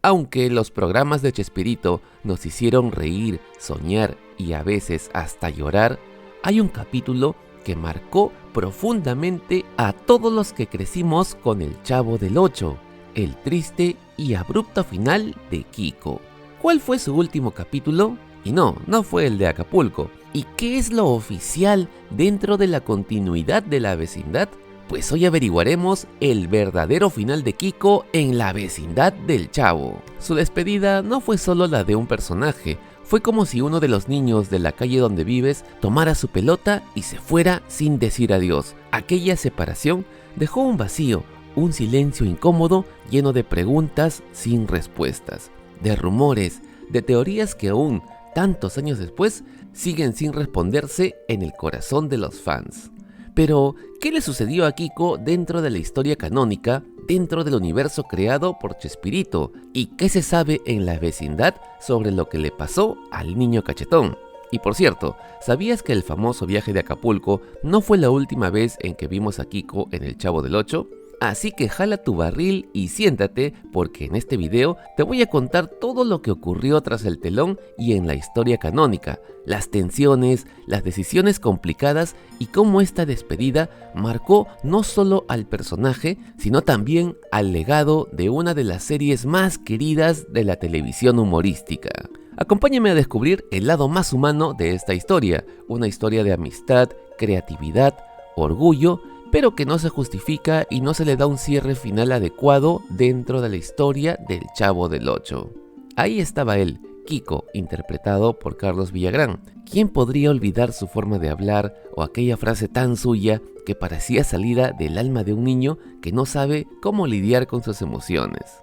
Aunque los programas de Chespirito nos hicieron reír, soñar y a veces hasta llorar, hay un capítulo que marcó profundamente a todos los que crecimos con El Chavo del Ocho, el triste y abrupto final de Kiko. ¿Cuál fue su último capítulo? Y no fue el de Acapulco. ¿Y qué es lo oficial dentro de la continuidad de La Vecindad? Pues hoy averiguaremos el verdadero final de Kiko en La Vecindad del Chavo. Su despedida no fue solo la de un personaje, fue como si uno de los niños de la calle donde vives tomara su pelota y se fuera sin decir adiós. Aquella separación dejó un vacío, un silencio incómodo lleno de preguntas sin respuestas, de rumores, de teorías que aún, tantos años después, siguen sin responderse en el corazón de los fans. Pero, ¿qué le sucedió a Kiko dentro de la historia canónica, dentro del universo creado por Chespirito? ¿Y qué se sabe en La Vecindad sobre lo que le pasó al niño cachetón? Y por cierto, ¿sabías que el famoso viaje de Acapulco no fue la última vez en que vimos a Kiko en El Chavo del Ocho? Así que jala tu barril y siéntate, porque en este video te voy a contar todo lo que ocurrió tras el telón y en la historia canónica, las tensiones, las decisiones complicadas y cómo esta despedida marcó no solo al personaje, sino también al legado de una de las series más queridas de la televisión humorística. Acompáñame a descubrir el lado más humano de esta historia, una historia de amistad, creatividad, orgullo, pero que no se justifica y no se le da un cierre final adecuado dentro de la historia del Chavo del Ocho. Ahí estaba él, Kiko, interpretado por Carlos Villagrán. ¿Quién podría olvidar su forma de hablar o aquella frase tan suya que parecía salida del alma de un niño que no sabe cómo lidiar con sus emociones?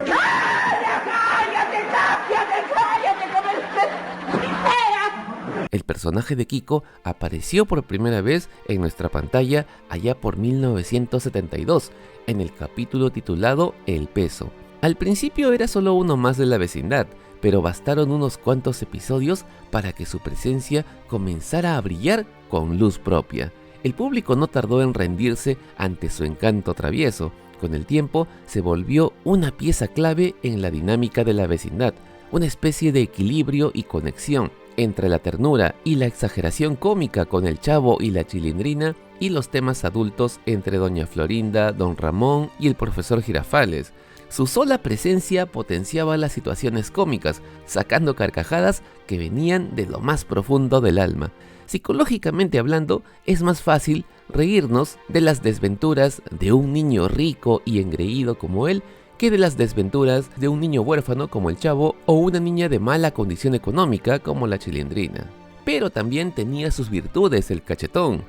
El personaje de Kiko apareció por primera vez en nuestra pantalla allá por 1972, en el capítulo titulado El Peso. Al principio era solo uno más de La Vecindad, pero bastaron unos cuantos episodios para que su presencia comenzara a brillar con luz propia. El público no tardó en rendirse ante su encanto travieso. Con el tiempo se volvió una pieza clave en la dinámica de La Vecindad, una especie de equilibrio y conexión entre la ternura y la exageración cómica con el Chavo y la Chilindrina y los temas adultos entre Doña Florinda, Don Ramón y el profesor Girafales. Su sola presencia potenciaba las situaciones cómicas, sacando carcajadas que venían de lo más profundo del alma. Psicológicamente hablando, es más fácil reírnos de las desventuras de un niño rico y engreído como él que de las desventuras de un niño huérfano como el Chavo o una niña de mala condición económica como la Chilindrina. Pero también tenía sus virtudes el cachetón.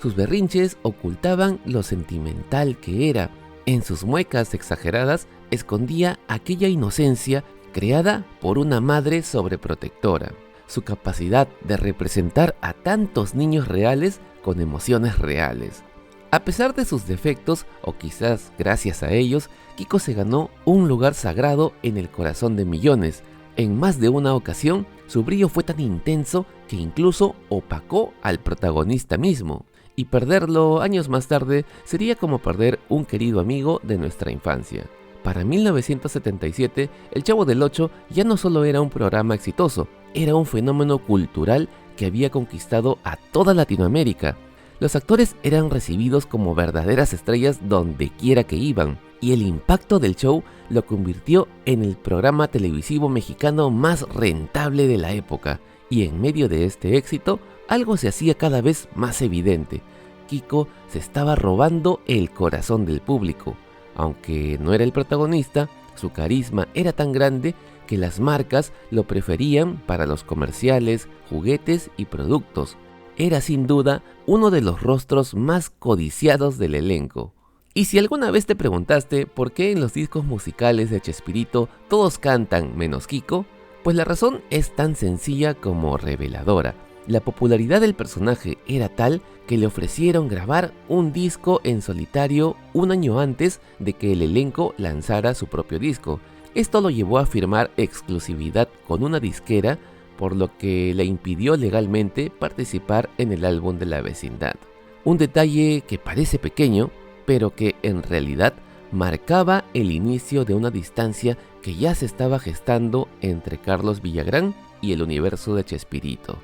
Sus berrinches ocultaban lo sentimental que era. En sus muecas exageradas escondía aquella inocencia creada por una madre sobreprotectora. Su capacidad de representar a tantos niños reales con emociones reales. A pesar de sus defectos, o quizás gracias a ellos, Kiko se ganó un lugar sagrado en el corazón de millones. En más de una ocasión, su brillo fue tan intenso que incluso opacó al protagonista mismo. Y perderlo años más tarde sería como perder un querido amigo de nuestra infancia. Para 1977, El Chavo del Ocho ya no solo era un programa exitoso, era un fenómeno cultural que había conquistado a toda Latinoamérica. Los actores eran recibidos como verdaderas estrellas donde quiera que iban, y el impacto del show lo convirtió en el programa televisivo mexicano más rentable de la época. Y en medio de este éxito, algo se hacía cada vez más evidente. Kiko se estaba robando el corazón del público. Aunque no era el protagonista, su carisma era tan grande que las marcas lo preferían para los comerciales, juguetes y productos. Era sin duda uno de los rostros más codiciados del elenco. Y si alguna vez te preguntaste por qué en los discos musicales de Chespirito todos cantan menos Kiko, pues la razón es tan sencilla como reveladora. La popularidad del personaje era tal que le ofrecieron grabar un disco en solitario un año antes de que el elenco lanzara su propio disco. Esto lo llevó a firmar exclusividad con una disquera, por lo que le impidió legalmente participar en el álbum de La Vecindad. Un detalle que parece pequeño, pero que en realidad marcaba el inicio de una distancia que ya se estaba gestando entre Carlos Villagrán y el universo de Chespirito.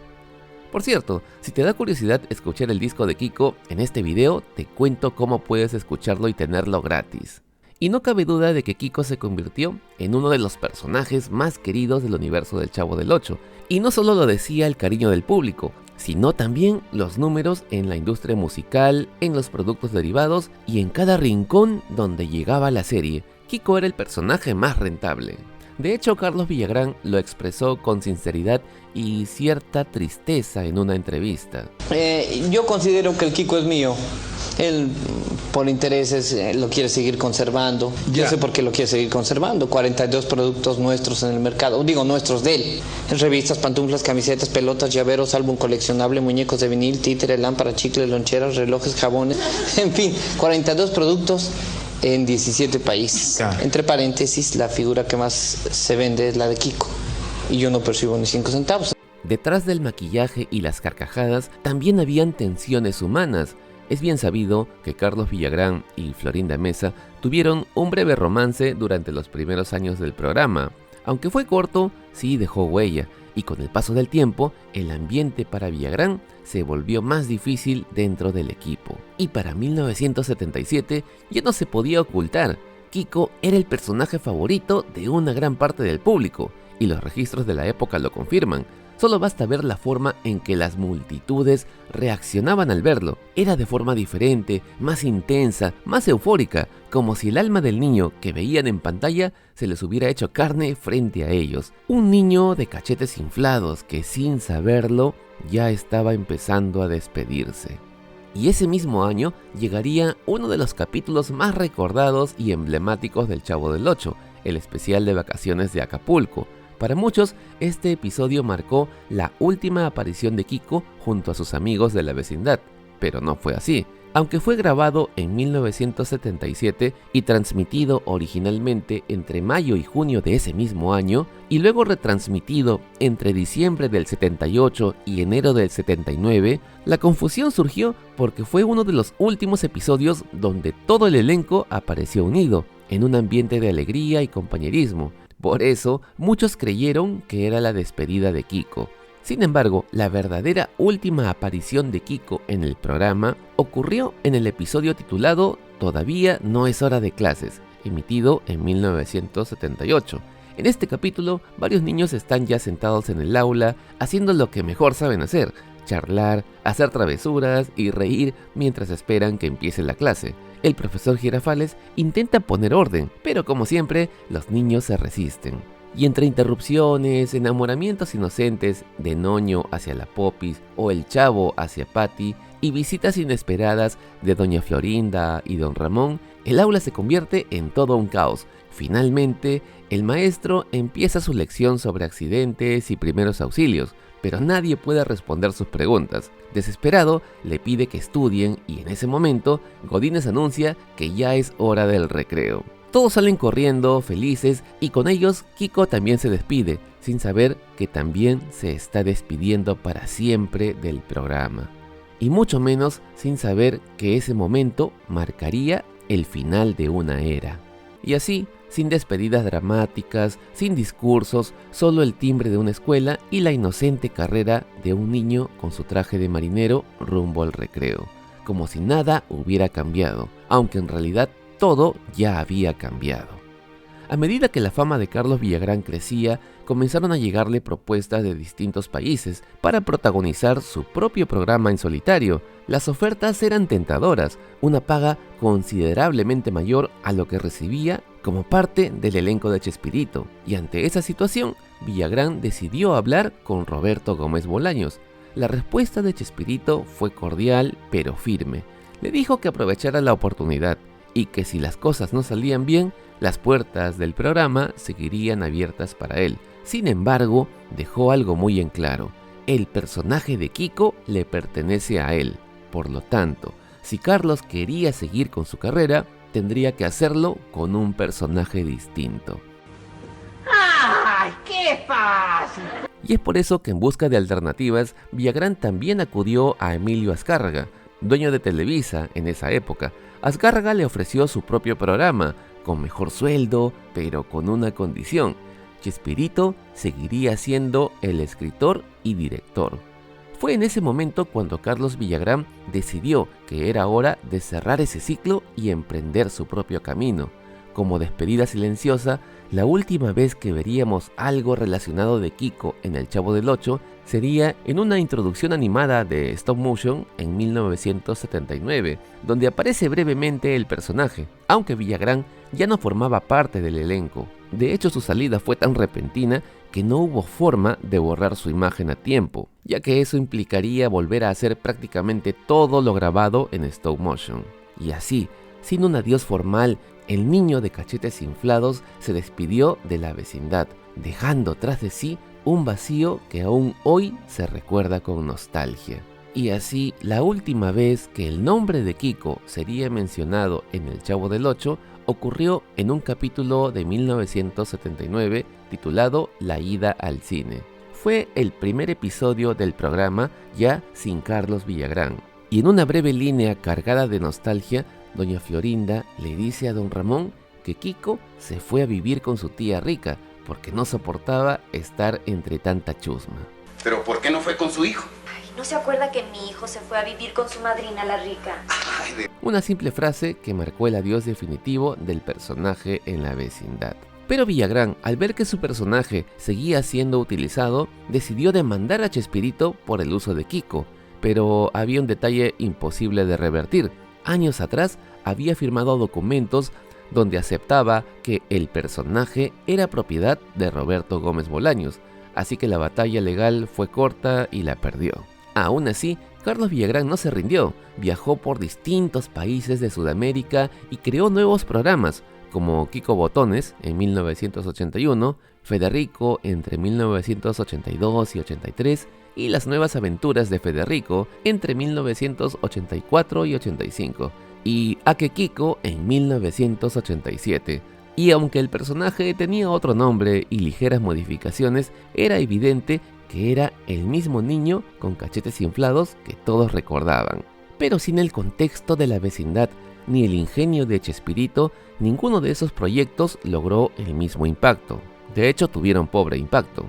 Por cierto, si te da curiosidad escuchar el disco de Kiko, en este video te cuento cómo puedes escucharlo y tenerlo gratis. Y no cabe duda de que Kiko se convirtió en uno de los personajes más queridos del universo del Chavo del Ocho. Y no solo lo decía el cariño del público, sino también los números en la industria musical, en los productos derivados y en cada rincón donde llegaba la serie. Kiko era el personaje más rentable. De hecho, Carlos Villagrán lo expresó con sinceridad y cierta tristeza en una entrevista. Yo considero que el Kiko es mío. Él, por intereses, lo quiere seguir conservando. Yo sé por qué lo quiere seguir conservando. 42 productos nuestros en el mercado. Digo, nuestros de él. En revistas, pantuflas, camisetas, pelotas, llaveros, álbum coleccionable, muñecos de vinil, títere, lámpara, chicle, loncheras, relojes, jabones. En fin, 42 productos en 17 países. Entre paréntesis, la figura que más se vende es la de Kiko. Y yo no percibo ni 5 centavos. Detrás del maquillaje y las carcajadas también habían tensiones humanas. Es bien sabido que Carlos Villagrán y Florinda Mesa tuvieron un breve romance durante los primeros años del programa. Aunque fue corto, sí dejó huella, y con el paso del tiempo, el ambiente para Villagrán se volvió más difícil dentro del equipo. Y para 1977 ya no se podía ocultar, Kiko era el personaje favorito de una gran parte del público, y los registros de la época lo confirman. Solo basta ver la forma en que las multitudes reaccionaban al verlo. Era de forma diferente, más intensa, más eufórica, como si el alma del niño que veían en pantalla se les hubiera hecho carne frente a ellos. Un niño de cachetes inflados que sin saberlo ya estaba empezando a despedirse. Y ese mismo año llegaría uno de los capítulos más recordados y emblemáticos del Chavo del Ocho, el especial de vacaciones de Acapulco. Para muchos, este episodio marcó la última aparición de Kiko junto a sus amigos de la vecindad, pero no fue así. Aunque fue grabado en 1977 y transmitido originalmente entre mayo y junio de ese mismo año, y luego retransmitido entre diciembre del 78 y enero del 79, la confusión surgió porque fue uno de los últimos episodios donde todo el elenco apareció unido, en un ambiente de alegría y compañerismo. Por eso, muchos creyeron que era la despedida de Kiko. Sin embargo, la verdadera última aparición de Kiko en el programa ocurrió en el episodio titulado Todavía no es hora de clases, emitido en 1978. En este capítulo, varios niños están ya sentados en el aula, haciendo lo que mejor saben hacer: charlar, hacer travesuras y reír mientras esperan que empiece la clase. El profesor Girafales intenta poner orden, pero como siempre, los niños se resisten. Y entre interrupciones, enamoramientos inocentes de Noño hacia la Popis o el Chavo hacia Patty y visitas inesperadas de Doña Florinda y Don Ramón, el aula se convierte en todo un caos. Finalmente, el maestro empieza su lección sobre accidentes y primeros auxilios, pero nadie puede responder sus preguntas. Desesperado, le pide que estudien y en ese momento, Godínez anuncia que ya es hora del recreo. Todos salen corriendo, felices, y con ellos Kiko también se despide, sin saber que también se está despidiendo para siempre del programa. Y mucho menos sin saber que ese momento marcaría el final de una era. Y así, sin despedidas dramáticas, sin discursos, solo el timbre de una escuela y la inocente carrera de un niño con su traje de marinero rumbo al recreo, como si nada hubiera cambiado, aunque en realidad todo ya había cambiado. A medida que la fama de Carlos Villagrán crecía, comenzaron a llegarle propuestas de distintos países para protagonizar su propio programa en solitario. Las ofertas eran tentadoras, una paga considerablemente mayor a lo que recibía como parte del elenco de Chespirito, y ante esa situación, Villagrán decidió hablar con Roberto Gómez Bolaños. La respuesta de Chespirito fue cordial pero firme. Le dijo que aprovechara la oportunidad y que si las cosas no salían bien, las puertas del programa seguirían abiertas para él. Sin embargo, dejó algo muy en claro: el personaje de Kiko le pertenece a él. Por lo tanto, si Carlos quería seguir con su carrera, tendría que hacerlo con un personaje distinto. ¡Ay, qué fácil! Y es por eso que en busca de alternativas, Villagrán también acudió a Emilio Azcárraga. dueño de Televisa en esa época, Azcárraga le ofreció su propio programa, con mejor sueldo, pero con una condición: Chespirito seguiría siendo el escritor y director. Fue en ese momento cuando Carlos Villagrán decidió que era hora de cerrar ese ciclo y emprender su propio camino. Como despedida silenciosa, la última vez que veríamos algo relacionado de Kiko en El Chavo del Ocho sería en una introducción animada de stop motion en 1979, donde aparece brevemente el personaje, aunque Villagrán ya no formaba parte del elenco. De hecho, su salida fue tan repentina que no hubo forma de borrar su imagen a tiempo, ya que eso implicaría volver a hacer prácticamente todo lo grabado en stop motion. Y así, sin un adiós formal, el niño de cachetes inflados se despidió de la vecindad, dejando tras de sí un vacío que aún hoy se recuerda con nostalgia. Y así, la última vez que el nombre de Kiko sería mencionado en El Chavo del Ocho ocurrió en un capítulo de 1979 titulado La ida al cine. Fue el primer episodio del programa ya sin Carlos Villagrán. Y en una breve línea cargada de nostalgia, doña Florinda le dice a don Ramón que Kiko se fue a vivir con su tía rica porque no soportaba estar entre tanta chusma. ¿Pero por qué no fue con su hijo? ¿No se acuerda que mi hijo se fue a vivir con su madrina, la rica? Una simple frase que marcó el adiós definitivo del personaje en la vecindad. Pero Villagrán, al ver que su personaje seguía siendo utilizado, decidió demandar a Chespirito por el uso de Kiko, pero había un detalle imposible de revertir. Años atrás había firmado documentos donde aceptaba que el personaje era propiedad de Roberto Gómez Bolaños, así que la batalla legal fue corta y la perdió. Aún así, Carlos Villagrán no se rindió, viajó por distintos países de Sudamérica y creó nuevos programas, como Kiko Botones en 1981, Federico entre 1982 y 83, y Las Nuevas Aventuras de Federico entre 1984 y 85, y Ake Kiko en 1987. Y aunque el personaje tenía otro nombre y ligeras modificaciones, era evidente que era el mismo niño con cachetes inflados que todos recordaban. Pero sin el contexto de la vecindad ni el ingenio de Chespirito, ninguno de esos proyectos logró el mismo impacto. De hecho, tuvieron pobre impacto.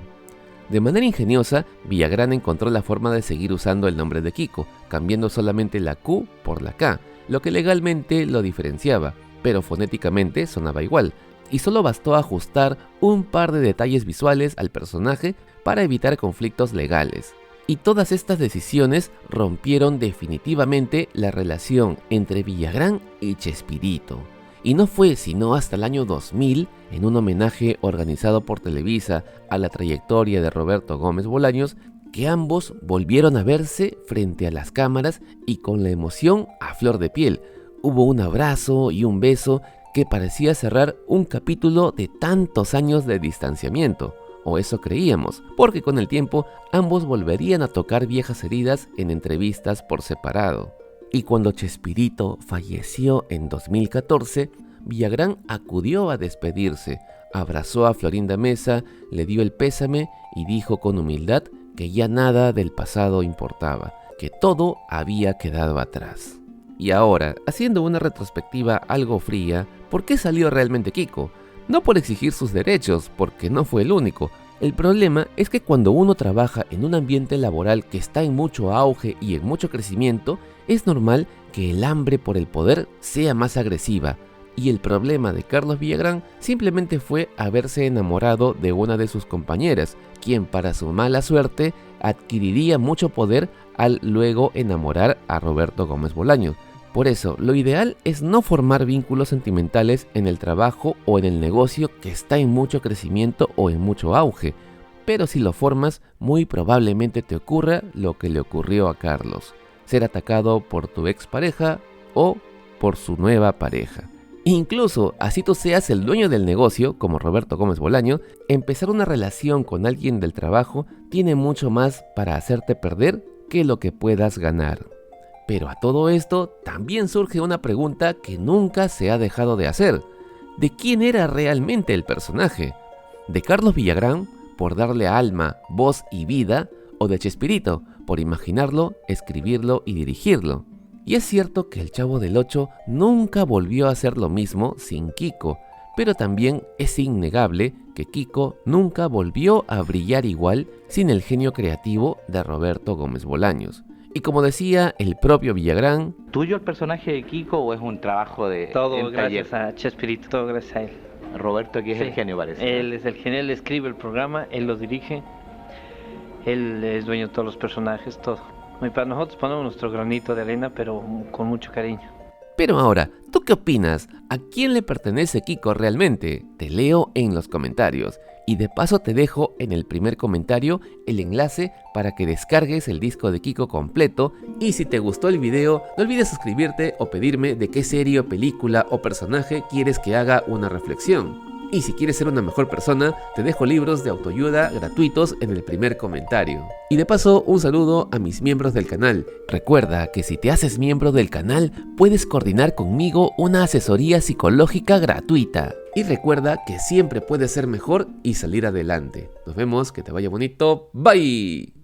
De manera ingeniosa, Villagrán encontró la forma de seguir usando el nombre de Kiko, cambiando solamente la Q por la K, lo que legalmente lo diferenciaba, pero fonéticamente sonaba igual, y solo bastó ajustar un par de detalles visuales al personaje para evitar conflictos legales. Y todas estas decisiones rompieron definitivamente la relación entre Villagrán y Chespirito. Y no fue sino hasta el año 2000, en un homenaje organizado por Televisa a la trayectoria de Roberto Gómez Bolaños, que ambos volvieron a verse frente a las cámaras y con la emoción a flor de piel. Hubo un abrazo y un beso que parecía cerrar un capítulo de tantos años de distanciamiento. O eso creíamos, porque con el tiempo ambos volverían a tocar viejas heridas en entrevistas por separado. Y cuando Chespirito falleció en 2014, Villagrán acudió a despedirse, abrazó a Florinda Mesa, le dio el pésame y dijo con humildad que ya nada del pasado importaba, que todo había quedado atrás. Y ahora, haciendo una retrospectiva algo fría, ¿por qué salió realmente Kiko? No por exigir sus derechos, porque no fue el único. El problema es que cuando uno trabaja en un ambiente laboral que está en mucho auge y en mucho crecimiento, es normal que el hambre por el poder sea más agresiva. Y el problema de Carlos Villagrán simplemente fue haberse enamorado de una de sus compañeras, quien para su mala suerte adquiriría mucho poder al luego enamorar a Roberto Gómez Bolaños. Por eso, lo ideal es no formar vínculos sentimentales en el trabajo o en el negocio que está en mucho crecimiento o en mucho auge, pero si lo formas, muy probablemente te ocurra lo que le ocurrió a Carlos, ser atacado por tu expareja o por su nueva pareja. Incluso, así tú seas el dueño del negocio, como Roberto Gómez Bolaño, empezar una relación con alguien del trabajo tiene mucho más para hacerte perder que lo que puedas ganar. Pero a todo esto también surge una pregunta que nunca se ha dejado de hacer. ¿De quién era realmente el personaje? ¿De Carlos Villagrán, por darle alma, voz y vida? ¿O de Chespirito, por imaginarlo, escribirlo y dirigirlo? Y es cierto que el Chavo del Ocho nunca volvió a hacer lo mismo sin Kiko, pero también es innegable que Kiko nunca volvió a brillar igual sin el genio creativo de Roberto Gómez Bolaños. Y como decía el propio Villagrán, ¿tuyo el personaje de Kiko o es un trabajo de todo gracias a Chespirito, todo gracias a él? Roberto aquí es el genio, parece. Él es el genio, él escribe el programa, él lo dirige, él es dueño de todos los personajes, todo. Y para nosotros ponemos nuestro granito de arena, pero con mucho cariño. Pero ahora, ¿tú qué opinas? ¿A quién le pertenece Kiko realmente? Te leo en los comentarios. Y de paso te dejo en el primer comentario el enlace para que descargues el disco de Kiko completo. Y si te gustó el video, no olvides suscribirte o pedirme de qué serie, película o personaje quieres que haga una reflexión. Y si quieres ser una mejor persona, te dejo libros de autoayuda gratuitos en el primer comentario. Y de paso, un saludo a mis miembros del canal. Recuerda que si te haces miembro del canal, puedes coordinar conmigo una asesoría psicológica gratuita. Y recuerda que siempre puedes ser mejor y salir adelante. Nos vemos, que te vaya bonito. Bye.